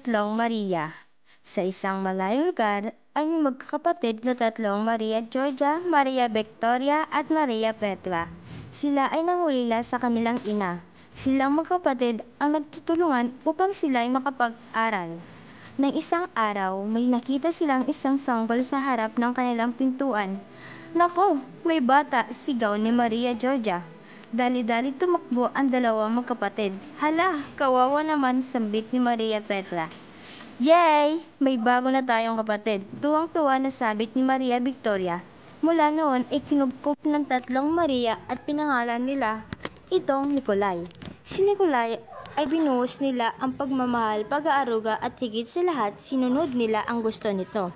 tatlong Maria. Sa isang malayong lugar ay may magkakapatid na tatlong Maria Georgia, Maria Victoria at Maria Petra. Sila ay nangulila sa kanilang ina. Silang magkapatid ang nagtutulungan upang sila ay makapag-aral. Nang isang araw, may nakita silang isang sanggol sa harap ng kanilang pintuan. "Naku, may bata!" sigaw ni Maria Georgia. Dali-dali tumakbo ang dalawang magkapatid. "Hala, kawawa naman," sambit ni Maria Petra. "Yay! May bago na tayong kapatid," tuwang-tuwa na sabit ni Maria Victoria. Mula noon ay kinupkup ng tatlong Maria at pinangalan nila itong Nikolay. Si Nikolay ay binuhos nila ang pagmamahal, pag-aaruga at higit sa lahat sinunod nila ang gusto nito.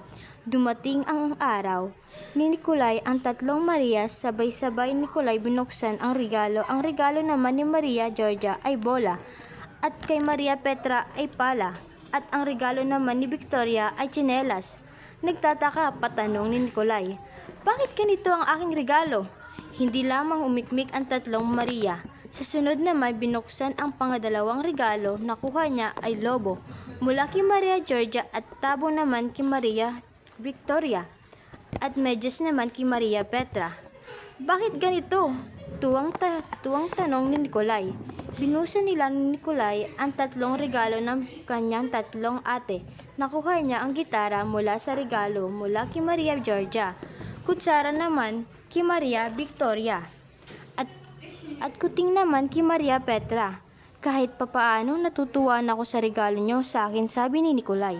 Dumating ang araw ni Nikolay ang tatlong Maria, sabay-sabay Nikolay binuksan ang regalo. Ang regalo naman ni Maria Georgia ay bola at kay Maria Petra ay pala at ang regalo naman ni Victoria ay tsinelas. Nagtataka patanong ni Nikolay, "Bakit ganito ang aking regalo?" Hindi lamang umikmik ang tatlong Maria. Sa sunod naman binuksan ang pangadalawang regalo, nakuha niya ay lobo mula kay Maria Georgia at tabo naman kay Maria Victoria at medyas naman kay Maria Petra. "Bakit ganito?" Tuwang tanong ni Nikolay. Binusan nila ni Nikolay ang tatlong regalo ng kanyang tatlong ate. Nakuha niya ang gitara mula sa regalo mula kay Maria Georgia, kutsara naman kay Maria Victoria, at kuting naman kay Maria Petra. "Kahit papaano natutuwa na ako sa regalo niyo sa akin," sabi ni Nikolay.